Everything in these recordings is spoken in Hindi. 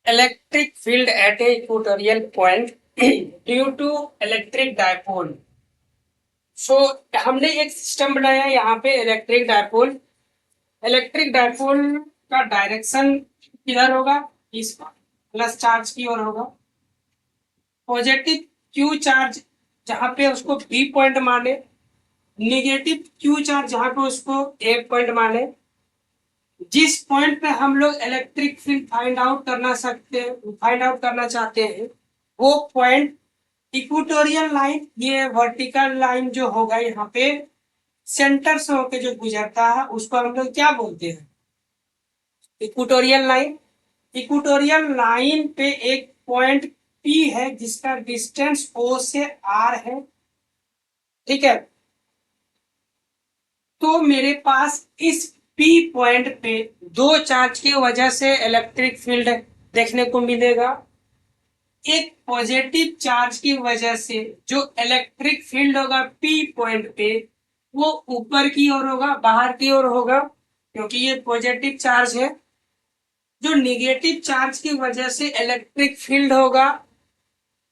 Electric field at a equatorial point due to electric dipole. सो हमने एक सिस्टम बनाया यहाँ पे इलेक्ट्रिक डायपोल का डायरेक्शन किधर होगा, इस प्लस चार्ज की ओर होगा। पॉजिटिव क्यू चार्ज जहां पे उसको बी पॉइंट माने, निगेटिव क्यू चार्ज जहां पे उसको ए पॉइंट माने। जिस पॉइंट पे हम लोग इलेक्ट्रिक फील्ड फाइंड आउट करना चाहते हैं वो पॉइंट इक्वेटोरियल लाइन, ये वर्टिकल लाइन जो होगा यहाँ पे सेंटर से होके जो गुजरता है उसको हम लोग क्या बोलते हैं, इक्वेटोरियल लाइन। इक्वेटोरियल लाइन पे एक पॉइंट पी है जिसका डिस्टेंस ओ से आर है, ठीक है। तो मेरे पास इस पी पॉइंट पे दो चार्ज की वजह से इलेक्ट्रिक फील्ड देखने को मिलेगा। एक पॉजिटिव चार्ज की वजह से जो इलेक्ट्रिक फील्ड होगा पी पॉइंट पे वो ऊपर की ओर होगा, बाहर की ओर होगा, क्योंकि ये पॉजिटिव चार्ज है। जो निगेटिव चार्ज की वजह से इलेक्ट्रिक फील्ड होगा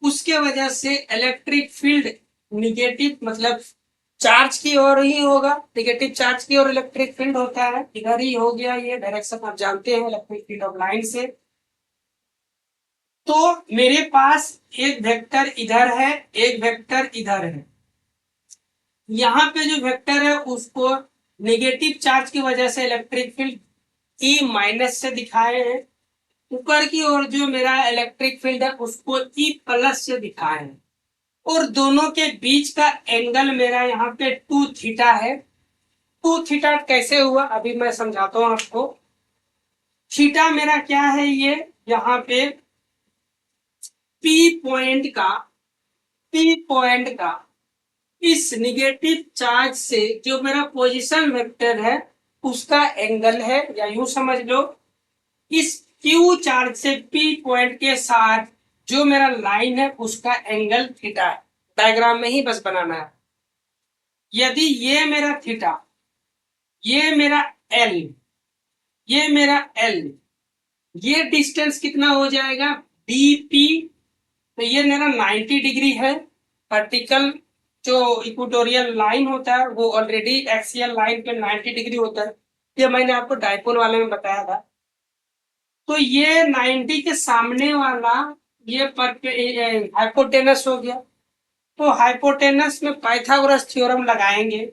उसके वजह से इलेक्ट्रिक फील्ड निगेटिव मतलब चार्ज की ओर ही होगा, निगेटिव चार्ज की ओर इलेक्ट्रिक फील्ड होता है। इधर ही हो गया, ये डायरेक्शन आप जानते हैं इलेक्ट्रिक फील्ड ऑफ लाइन से। तो मेरे पास एक वेक्टर इधर है, एक वेक्टर इधर है। यहाँ पे जो वेक्टर है उसको नेगेटिव चार्ज की वजह से इलेक्ट्रिक फील्ड ई माइनस से दिखाए हैं। ऊपर की ओर जो मेरा इलेक्ट्रिक फील्ड है उसको ई प्लस से दिखाए हैं। और दोनों के बीच का एंगल मेरा यहाँ पे 2 थीटा है। 2 थीटा कैसे हुआ अभी मैं समझाता हूँ आपको। थीटा मेरा क्या है, ये यहाँ पे पी पॉइंट का इस निगेटिव चार्ज से जो मेरा पोजीशन वेक्टर है उसका एंगल है, या यूं समझ लो इस क्यू चार्ज से पी पॉइंट के साथ जो मेरा लाइन है उसका एंगल थीटा है। डायग्राम में ही बस बनाना है। यदि ये मेरा थीटा, ये मेरा एल, ये मेरा एल, ये डिस्टेंस कितना हो जाएगा बीपी, तो ये मेरा 90 डिग्री है। वर्टिकल जो इक्वेटोरियल लाइन होता है वो ऑलरेडी एक्सियल लाइन पे 90 डिग्री होता है, ये मैंने आपको डायपोल वाले में बताया था। तो ये 90 के सामने वाला ये हाइपोटेनस हो गया। तो हाइपोटेनस में पाइथागोरस थ्योरम लगाएंगे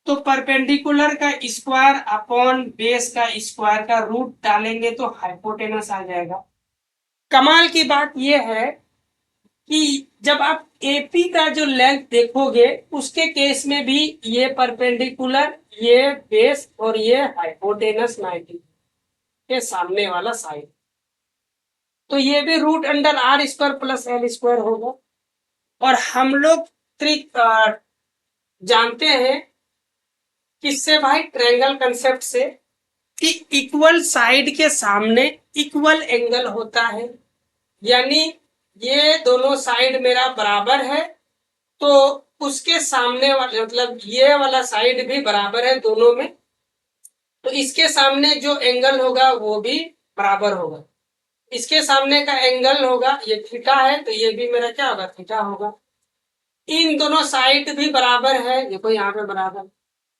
तो परपेंडिकुलर का स्क्वायर अपॉन बेस का स्क्वायर का रूट डालेंगे तो हाइपोटेनस आ जाएगा। कमाल की बात यह है कि जब आप एपी का जो लेंथ देखोगे उसके केस में भी ये परपेंडिकुलर, ये बेस और ये हाइपोटेनस 90 के सामने वाला साइड, तो ये भी root under are square plus l square होगा। और हम लोग ट्रिक जानते हैं किससे भाई, ट्रायंगल कंसेप्ट से, कि इक्वल साइड के सामने इक्वल एंगल होता है। यानी ये दोनों साइड मेरा बराबर है तो उसके सामने वाले मतलब ये वाला साइड भी बराबर है दोनों में, तो इसके सामने जो एंगल होगा वो भी बराबर होगा। इसके सामने का एंगल होगा, ये थीटा है तो ये भी मेरा क्या होगा, थीटा होगा। इन दोनों साइड भी बराबर है, देखो यहाँ पे बराबर,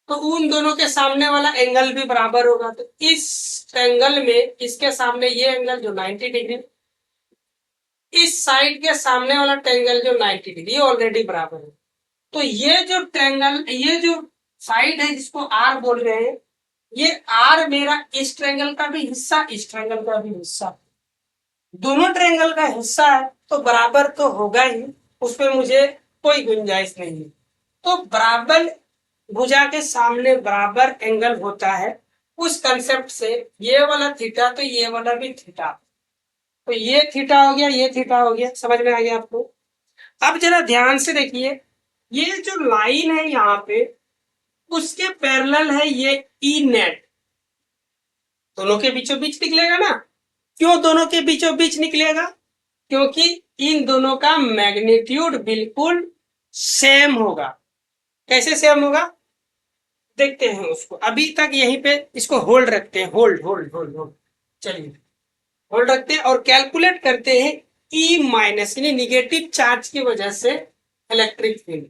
तो उन दोनों के सामने वाला एंगल भी बराबर होगा। तो इस एंगल में इसके सामने ये एंगल जो 90 डिग्री, इस साइड के सामने वाला ट्रायंगल जो 90 डिग्री ऑलरेडी बराबर है। तो ये जो ट्रायंगल, ये जो साइड है जिसको आर बोल रहे हैं, ये आर मेरा इस ट्रायंगल का भी हिस्सा, इस ट्रायंगल का भी हिस्सा, दोनों ट्रायंगल का हिस्सा है तो बराबर तो होगा ही, उसमें मुझे कोई गुंजाइश नहीं है। तो बराबर भुजा के सामने बराबर एंगल होता है, उस कंसेप्ट से ये वाला थीटा तो ये वाला भी थीटा, तो ये थीटा हो गया, ये थीटा हो गया। समझ में आ गया आपको? अब जरा ध्यान से देखिए, ये जो लाइन है यहाँ पे उसके पैरेलल है ये ई नेट, दोनों के बीचों बीच निकलेगा ना। क्यों दोनों के बीचों बीच निकलेगा? क्योंकि इन दोनों का मैग्नीट्यूड बिल्कुल सेम होगा। कैसे सेम होगा देखते हैं उसको। अभी तक यहीं पे इसको होल्ड रखते हैं, होल्ड होल्ड होल्ड होल्ड। चलिए होल्ड रखते हैं और कैलकुलेट करते हैं ई माइनस यानी निगेटिव चार्ज की वजह से electric field,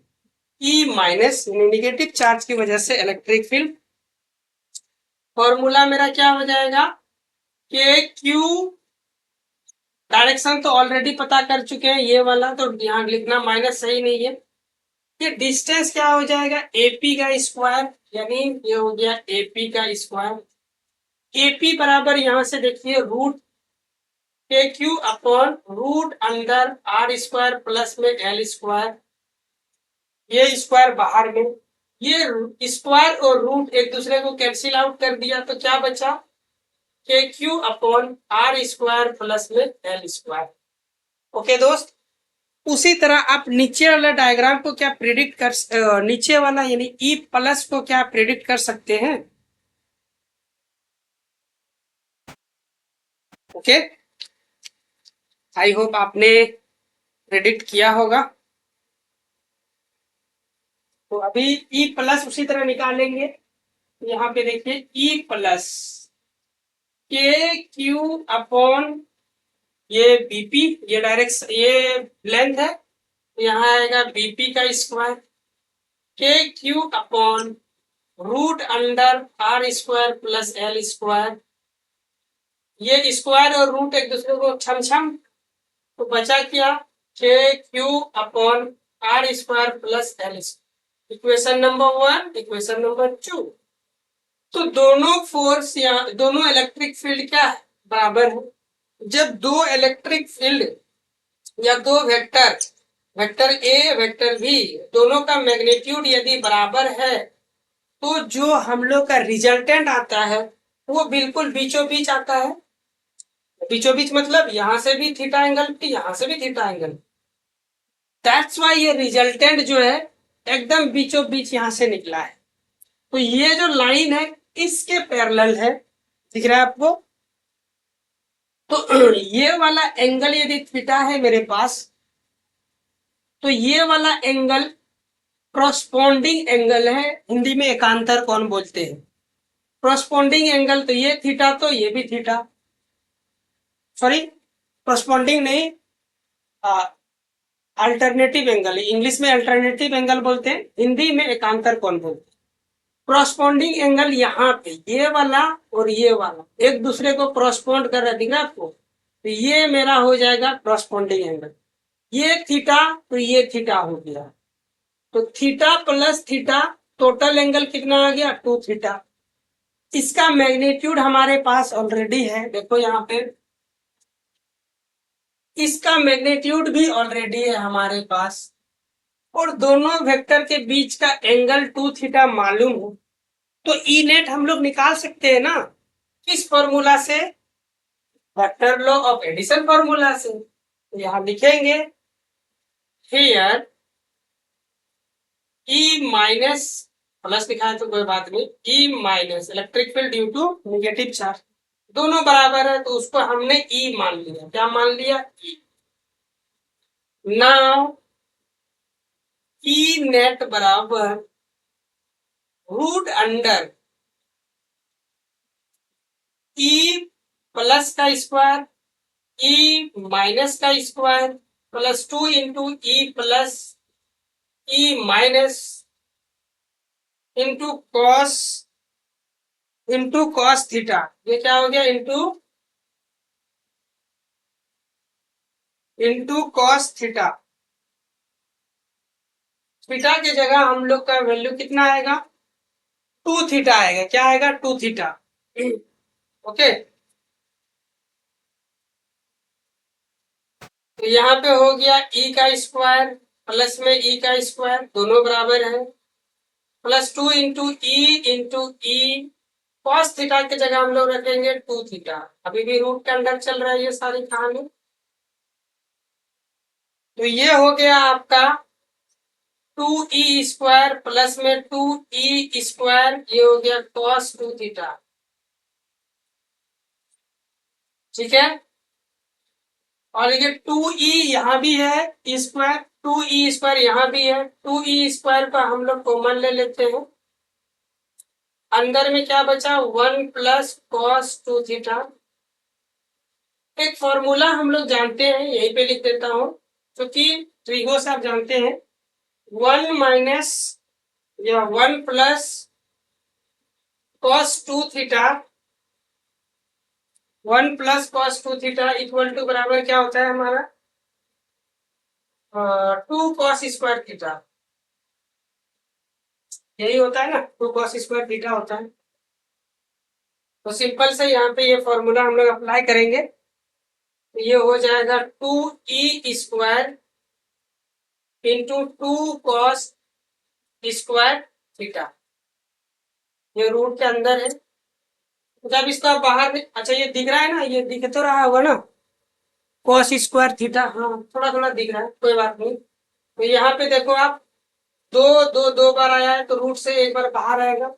E minus negative charge की वजह से इलेक्ट्रिक फील्ड। फॉर्मूला मेरा क्या हो जाएगा, के क्यू, डायरेक्शन तो ऑलरेडी पता कर चुके हैं, ये वाला तो यहाँ लिखना माइनस सही नहीं है। ये डिस्टेंस क्या हो जाएगा, एपी का स्क्वायर, यानी ये हो गया एपी का स्क्वायर। एपी बराबर यहां से देखिए रूट के Q upon root under are square plus में एल स्क्वायर, ये स्क्वायर बाहर में, ये स्क्वायर और रूट एक दूसरे को कैंसिल आउट कर दिया तो क्या बचा, k Q upon r square plus में एल स्क्वायर। ओके दोस्त, उसी तरह आप नीचे वाला डायग्राम को क्या प्रिडिक्ट कर, नीचे वाला यानी ई प्लस को क्या प्रिडिक्ट कर सकते हैं। ओके, आई होप आपने प्रिडिक्ट किया होगा। तो अभी ई प्लस उसी तरह निकालेंगे, यहाँ पे देखिए e plus k Q upon ये बीपी, ये डायरेक्ट ये लेंथ है, यहाँ आएगा बीपी का square, k Q upon root under are square plus l square, ये स्क्वायर और रूट एक दूसरे को छम छम, तो बचा क्या, k Q upon r square plus l square. Equation number 1, equation number 2। तो दोनों फोर्स या दोनों इलेक्ट्रिक फील्ड क्या है, बराबर है। जब दो इलेक्ट्रिक फील्ड या दो vector, vector a vector b, दोनों का मैग्नीट्यूड यदि बराबर है तो जो हम लोग का रिजल्टेंट आता है वो बिल्कुल बीचों बीच आता है। बीचों बीच मतलब यहां से भी थीटा एंगल, यहां से भी थीटा एंगल। दैट्स वाई ये रिजल्टेंट जो है एकदम बीचों बीच यहां से निकला है। तो ये जो लाइन है इसके पैरेलल है, दिख रहा है आपको। तो ये वाला एंगल यदि थीटा है मेरे पास, तो ये वाला एंगल क्रॉसपोंडिंग एंगल है, हिंदी में एकांतर कोण बोलते हैं। क्रॉसपोंडिंग एंगल तो ये थीटा, तो ये भी थीटा, सॉरी क्रॉसपोंडिंग नहीं, अल्टरनेटिव एंगल, इंग्लिश में अल्टरनेटिव एंगल बोलते हैं, हिंदी में एकांतर कोण बोलते हैं। क्रॉसपोंडिंग एंगल यहाँ पे ये वाला और ये वाला एक दूसरे को क्रॉसपोंड कर रहा है, दिख रहा है आपको, तो ये मेरा हो जाएगा क्रॉसपोंडिंग एंगल। ये थीटा तो ये थीटा हो गया, तो theta plus theta total angle कितना आ गया, 2 थीटा। इसका मैग्नीट्यूड हमारे पास ऑलरेडी है, देखो यहाँ पे इसका मैग्नीट्यूड भी ऑलरेडी है हमारे पास, और दोनों वेक्टर के बीच का एंगल 2 थीटा मालूम हो तो ई नेट हम लोग निकाल सकते हैं ना, किस फॉर्मूला से, vector law of addition formula से। तो यहां लिखेंगे हियर ई माइनस, प्लस लिखा है तो कोई बात नहीं, E minus electric field due to negative charge, दोनों बराबर है तो उसको हमने ई मान लिया, क्या मान लिया, ई। नाउ ई नेट बराबर रूट अंडर ई प्लस का स्क्वायर ई माइनस का square plus 2 into E plus E minus into cos theta, ये क्या हो गया, इंटू कॉस थीटा। थीटा की जगह हम लोग का वैल्यू कितना आएगा, 2 थीटा आएगा, क्या आएगा, 2 थीटा। ओके, तो यहाँ पे हो गया ई का स्क्वायर प्लस में ई का स्क्वायर, दोनों बराबर है, plus 2 into E cos theta की जगह हम लोग रखेंगे 2 थीटा। अभी भी रूट के अंदर चल रहा है ये सारी कहानी। तो ये हो गया आपका 2e स्क्वायर प्लस में 2e स्क्वायर, ये हो गया कॉस 2 थीटा, ठीक है। और ये 2e यहाँ भी है स्क्वायर, 2e स्क्वायर यहाँ भी है, 2e स्क्वायर का हम लोग कॉमन ले लेते हैं, अंदर में क्या बचा, 1 प्लस कॉस 2 थीटा, एक फॉर्मूला हम लोग जानते हैं, यहीं पे लिख देता हूं, क्योंकि ट्रिगो से आप जानते हैं 1 माइनस या 1 plus cos 2 theta 1 plus cos 2 theta equal to बराबर क्या होता है हमारा 2 cos स्क्वायर थीटा, यही होता है ना, 2 cos स्क्वायर थीटा होता है। तो सिंपल से यहाँ पे ये फॉर्मूला हम लोग अप्लाई करेंगे, तो ये हो जाएगा 2e square into 2 cos square theta, ये रूट के अंदर है। जब इसका बाहर, अच्छा ये दिख रहा है ना, ये दिख तो रहा होगा ना cos स्क्वायर थीटा, हाँ थोड़ा थोड़ा दिख रहा है, कोई बात नहीं। तो यहाँ पे देखो आप, दो दो दो बार आया है तो रूट से एक बार बाहर आएगा,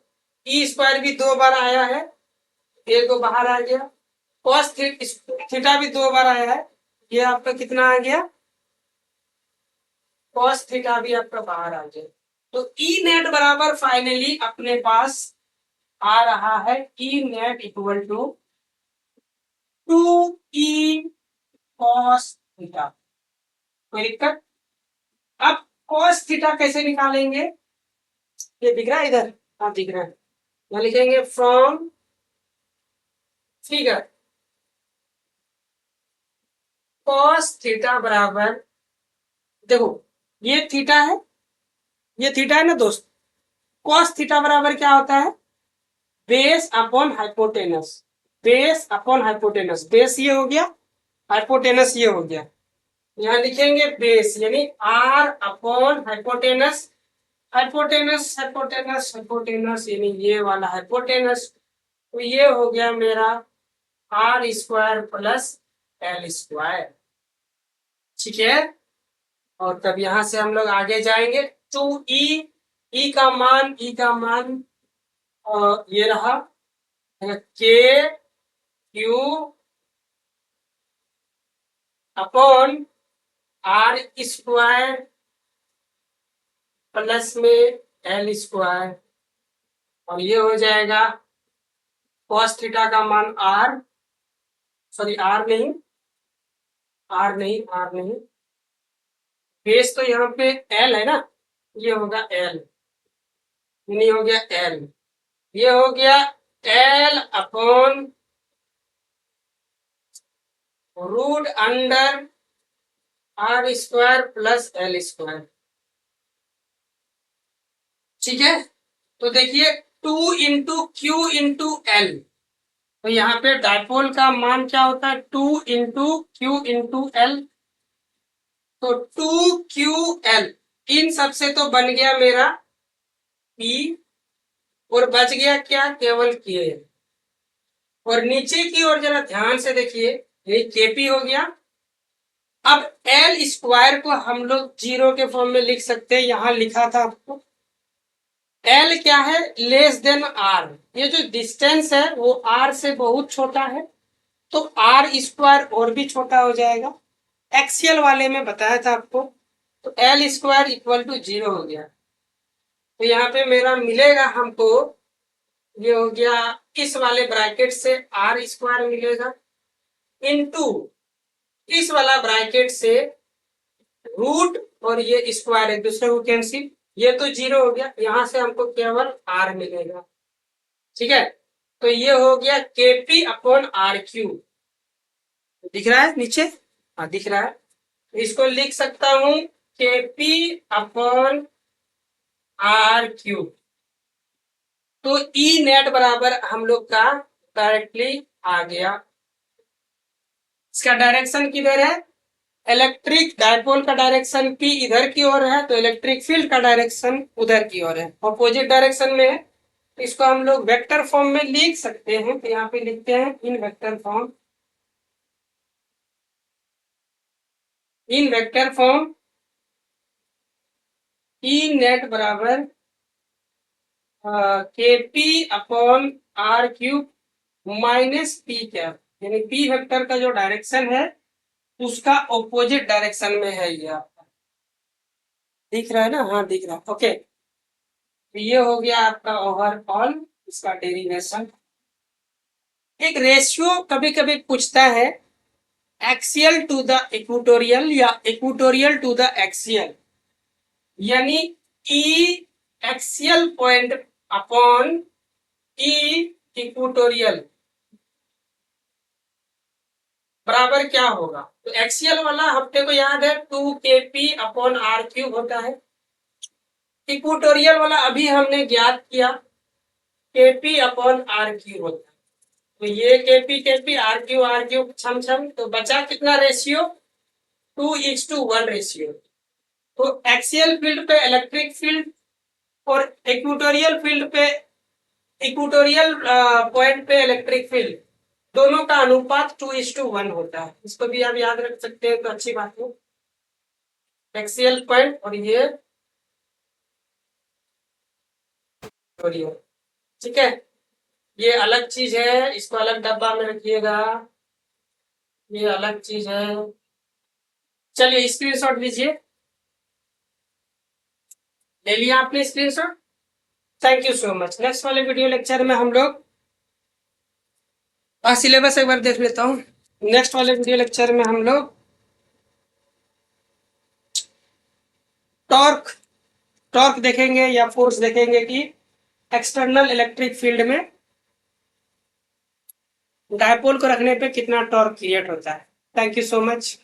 ई स्क्वायर भी 2 बार आया है, एक दो बाहर आ गया, cos थीटा भी 2 बार आया है, ये आपका कितना आ गया, cos थीटा भी आपका बाहर आ गया। तो ई नेट बराबर फाइनली अपने पास आ रहा है E net equal to 2e cos theta. कोई दिक्कत? अब cos थीटा कैसे निकालेंगे, ये दिख रहा है इधर, हाँ दिख रहा है, यहाँ लिखेंगे फ्रॉम फिगर cos थीटा बराबर, देखो ये थीटा है, ये थीटा है ना दोस्त, cos थीटा बराबर क्या होता है, base upon hypotenuse, base upon hypotenuse, base ये हो गया, हाइपोटेनस ये हो गया, यहाँ लिखेंगे बेस यानी r upon hypotenuse, hypotenuse hypotenuse hypotenuse यानी ये वाला हाइपोटेनस, तो ये हो गया मेरा r square plus l square, ठीक है। और तब यहां से हम लोग आगे जाएंगे, 2e, ई का मान ये रहा k Q upon r square plus में एल स्क्वायर, और ये हो जाएगा cos थीटा का मान आर, सॉरी आर नहीं, आर नहीं, बेस तो यहाँ पे एल है ना, ये होगा एल, नहीं हो गया एल, ये हो गया l upon root under are square plus l square, ठीक है। तो देखिए 2 इंटू क्यू इंटू एल, तो यहाँ पे डायपोल का मान क्या होता है, 2 इंटू क्यू इंटू एल, तो 2QL इन सबसे तो बन गया मेरा P, और बच गया क्या, केवल K, और नीचे की ओर जरा ध्यान से देखिए, ये KP हो गया। अब L स्क्वायर को हम लोग जीरो के फॉर्म में लिख सकते हैं, यहां लिखा था आपको, L क्या है, लेस देन R, ये जो डिस्टेंस है वो R से बहुत छोटा है, तो R स्क्वायर और भी छोटा हो जाएगा, एक्सियल वाले में बताया था आपको, तो एल स्क्वायर इक्वल टू 0 हो गया। तो यहाँ पे मेरा मिलेगा हमको, ये हो गया इस वाले ब्रैकेट से आर स्क्वायर मिलेगा इनटू इस वाला ब्रैकेट से रूट, और ये स्क्वायर एक दूसरे को कैंसिल, ये तो 0 हो गया, यहाँ से हमको केवल आर मिलेगा, ठीक है। तो ये हो गया केपी अपॉन आर क्यू, दिख रहा है नीचे, हाँ दिख रहा है, इसको लिख सकता हूं केपी अपॉन आर क्यूब, तो ई नेट बराबर हम लोग का डायरेक्टली आ गया। इसका डायरेक्शन किधर है, इलेक्ट्रिक डायपोल का डायरेक्शन पी इधर की ओर है, तो इलेक्ट्रिक फील्ड का डायरेक्शन उधर की ओर है, ऑपोजिट डायरेक्शन में है, इसको हम लोग वेक्टर फॉर्म में लिख सकते हैं, तो यहाँ पे लिखते हैं in vector form, in vector form E net बराबर KP upon R cube minus P cap, यानी पी वेक्टर का जो डायरेक्शन है उसका ऑपोजिट डायरेक्शन में है, ये आपका दिख रहा है ना, हाँ दिख रहा है, ओके। तो ये हो गया आपका ओवरऑल इसका डेरिवेशन। एक रेशियो कभी कभी पूछता है एक्सियल टू द इक्वेटोरियल या इक्वेटोरियल टू द एक्सियल, यानी ई एक्सियल पॉइंट अपॉन ई इक्वेटोरियल बराबर क्या होगा? तो एक्सियल वाला हफ्ते को याद है 2kp अपॉन आर क्यूब होता है। इक्वेटोरियल वाला अभी हमने ज्ञात किया kp अपॉन आर क्यूब होता है। तो ये kp आर क्यूब छम छम, तो बचा कितना रेशियो? 2:1 रेशियो। तो एक्सियल फील्ड पे इलेक्ट्रिक फील्ड और इक्वेटोरियल फील्ड पे इक्वेटोरियल पॉइंट पे इलेक्ट्रिक फील्ड दोनों का अनुपात 2:1 होता है। इसको भी आप याद रख सकते हैं तो अच्छी बात है। एक्सियल पॉइंट और ये ठीक है, ये अलग चीज है, इसको अलग डब्बा में रखिएगा, ये अलग चीज है। चलिए स्क्रीनशॉट लीजिए, ले लिया आपने screenshot? Thank you so much. Next वाले वीडियो लेक्चर में हम लोग सिलेबस एक बार देख लेता हूँ। नेक्स्ट वाले वीडियो लेक्चर में हम लोग टॉर्क टॉर्क देखेंगे या फोर्स देखेंगे कि एक्सटर्नल इलेक्ट्रिक फील्ड में डायपोल को रखने पे कितना टॉर्क क्रिएट होता है। Thank you so much.